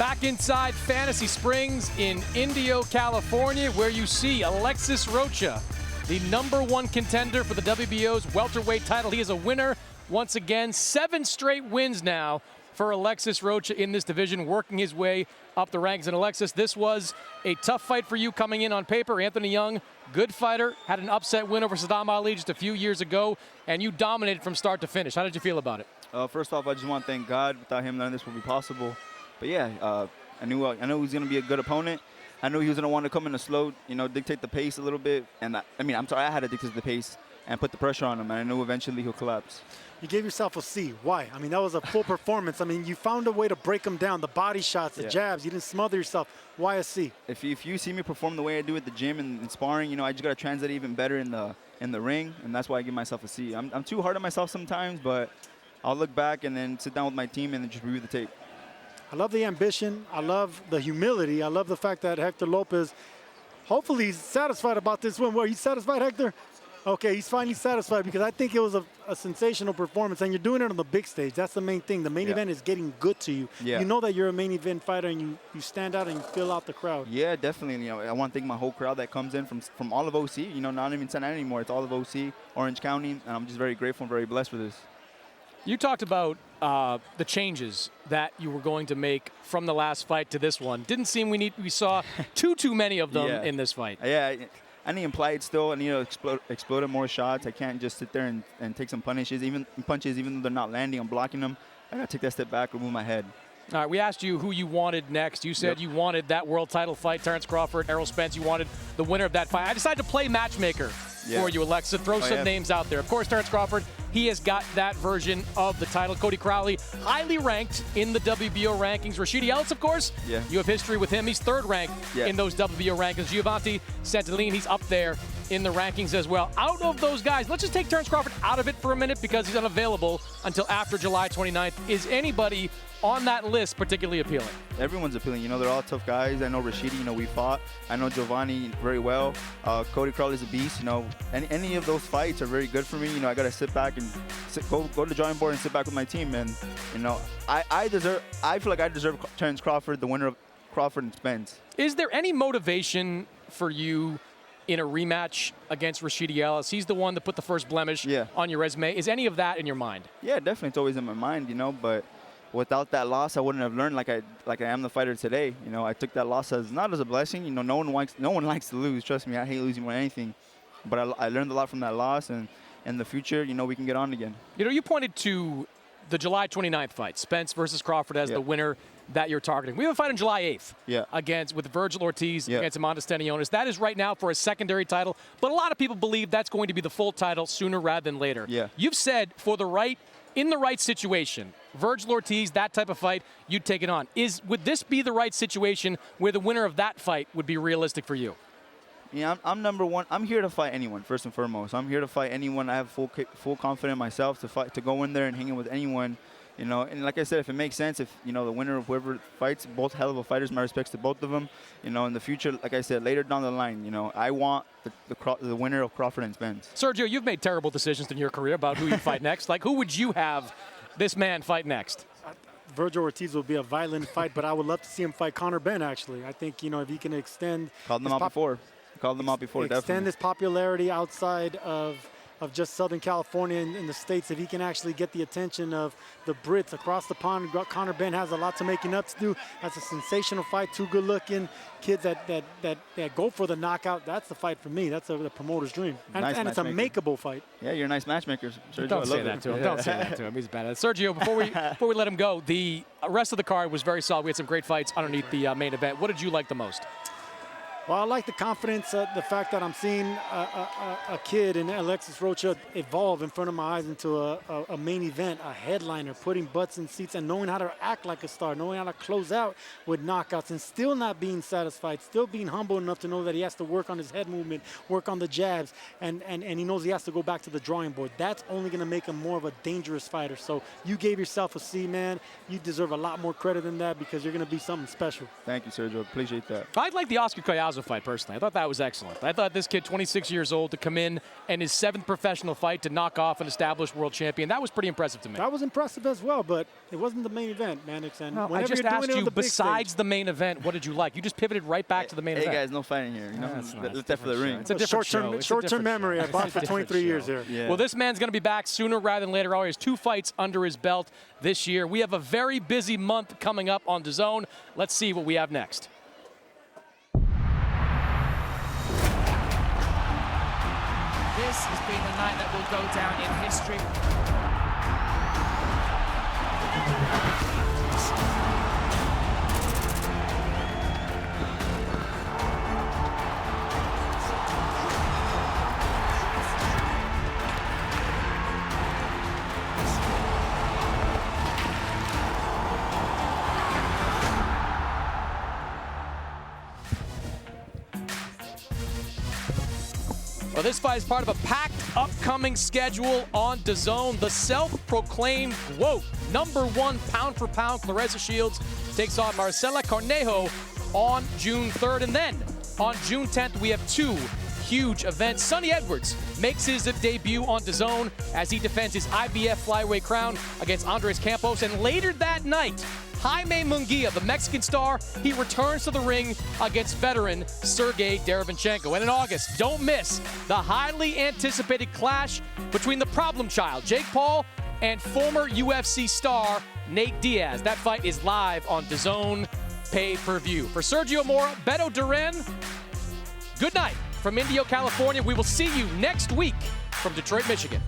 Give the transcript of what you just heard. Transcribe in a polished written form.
Back inside Fantasy Springs in Indio, California, where you see Alexis Rocha, the #1 contender for the WBO's welterweight title. He is a winner once again. 7 straight wins now for Alexis Rocha in this division, working his way up the ranks. And Alexis, this was a tough fight for you coming in on paper. Anthony Young, good fighter, had an upset win over Saddam Ali just a few years ago, and you dominated from start to finish. How did you feel about it? First off, I just want to thank God. Without him, none of this would be possible. But yeah, I knew he was going to be a good opponent. I knew he was going to want to come in a slow, dictate the pace a little bit. And I had to dictate the pace and put the pressure on him. And I knew eventually he'll collapse. You gave yourself a C. Why? I mean, that was a full performance. I mean, you found a way to break him down. The body shots, the jabs. You didn't smother yourself. Why a C? If you see me perform the way I do at the gym and sparring, I just got to translate even better in the ring. And that's why I give myself a C. I'm too hard on myself sometimes, but I'll look back and then sit down with my team and then just review the tape. I love the ambition. I love the humility. I love the fact that Hector Lopez, hopefully he's satisfied about this win. Are you satisfied, Hector? Okay, he's finally satisfied because I think it was a sensational performance, and you're doing it on the big stage. That's the main thing. The main event is getting good to you. Yeah. You know that you're a main event fighter, and you stand out and you fill out the crowd. Yeah, definitely. I want to thank my whole crowd that comes in from all of OC. Not even Santa Ana anymore. It's all of OC, Orange County, and I'm just very grateful and very blessed for this. You talked about the changes that you were going to make from the last fight to this one. Didn't seem we saw too many of them in this fight. Yeah, I need to imply it still. I need to explode more shots. I can't just sit there and take some punishes, even though they're not landing. I'm blocking them. I got to take that step back, remove my head. All right, we asked you who you wanted next. You said you wanted that world title fight, Terrence Crawford, Errol Spence. You wanted the winner of that fight. I decided to play matchmaker for you, Alexis. Throw some names out there. Of course, Terrence Crawford, he has got that version of the title. Cody Crowley, highly ranked in the WBO rankings. Rashidi Ellis, of course, you have history with him. He's 3rd ranked in those WBO rankings. Giovanni Santilline, he's up there in the rankings as well. Out of those guys, let's just take Terrence Crawford out of it for a minute because he's unavailable until after July 29th. Is anybody on that list particularly appealing? Everyone's appealing. They're all tough guys. I know Rashidi, we fought. I know Giovanni very well. Cody Crowley's a beast. Any of those fights are very good for me. I got to sit back and go to the drawing board and sit back with my team. And, I feel like I deserve Terrence Crawford, the winner of Crawford and Spence. Is there any motivation for you in a rematch against Rashidi Ellis? He's the one that put the first blemish on your resume. Is any of that in your mind? Yeah, definitely. It's always in my mind, but without that loss, I wouldn't have learned like I am the fighter today. I took that loss not as a blessing. No one likes to lose. Trust me, I hate losing more than anything. But I learned a lot from that loss, and in the future, we can get on again. You pointed to the July 29th fight, Spence versus Crawford, as the winner that you're targeting. We have a fight on July 8th with Virgil Ortiz against Amanda Stenionis. That is right now for a secondary title, but a lot of people believe that's going to be the full title sooner rather than later. You've said in the right situation, Virgil Ortiz, that type of fight, you'd take it on. Would this be the right situation where the winner of that fight would be realistic for you? Yeah, I'm number one. I'm here to fight anyone, first and foremost. I'm here to fight anyone. I have full confidence in myself to go in there and hang in with anyone. And like I said, if it makes sense, if, the winner of whoever fights, both hell of a fighters, my respects to both of them. In the future, like I said, later down the line, I want the winner of Crawford and Spence. Sergio, you've made terrible decisions in your career about who you fight next. Like, who would you have this man fight next? Virgil Ortiz will be a violent fight, but I would love to see him fight Conor Benn, actually. I think, if he can extend... Called them out before, definitely. Extend his popularity outside of just Southern California in the States. If he can actually get the attention of the Brits across the pond, Conor Benn has a lot to making up to do. That's a sensational fight, 2 good-looking kids that go for the knockout. That's the fight for me. That's the promoter's dream. And it's a makeable fight. Yeah, you're a nice matchmaker, Sergio. Don't say that to him. Don't say that to him. He's bad. Sergio, before we let him go, the rest of the card was very solid. We had some great fights underneath the main event. What did you like the most? Well, I like the confidence, the fact that I'm seeing a kid in Alexis Rocha evolve in front of my eyes into a main event, a headliner, putting butts in seats and knowing how to act like a star, knowing how to close out with knockouts and still not being satisfied, still being humble enough to know that he has to work on his head movement, work on the jabs, and he knows he has to go back to the drawing board. That's only going to make him more of a dangerous fighter. So you gave yourself a C, man. You deserve a lot more credit than that because you're going to be something special. Thank you, Sergio. Appreciate that. I'd like the Oscar Coyal Alonzo fight, personally. I thought that was excellent. I thought this kid, 26 years old, to come in and his 7th professional fight to knock off an established world champion, that was pretty impressive to me. That was impressive as well, but it wasn't the main event, Mannix. And I just asked you, besides the main event, what did you like? You just pivoted right back to the main event. Hey, guys, no fighting here. You know, let's that for the ring. It's a different short-term memory. I boxed for 23 years here. Yeah. Well, this man's going to be back sooner rather than later. He has 2 fights under his belt this year. We have a very busy month coming up on DAZN. Let's see what we have next. This has been a night that will go down in history. Well, this fight is part of a packed upcoming schedule on DAZN. The self-proclaimed, #1 pound-for-pound Claressa Shields takes on Marcela Cornejo on June 3rd. And then on June 10th, we have 2 huge events. Sonny Edwards makes his debut on DAZN as he defends his IBF flyweight crown against Andres Campos. And later that night, Jaime Munguia, the Mexican star, he returns to the ring against veteran Sergey Derevyanchenko. And in August, don't miss the highly anticipated clash between the problem child, Jake Paul, and former UFC star Nate Diaz. That fight is live on DAZN pay-per-view. For Sergio Mora, Beto Duran, good night from Indio, California. We will see you next week from Detroit, Michigan.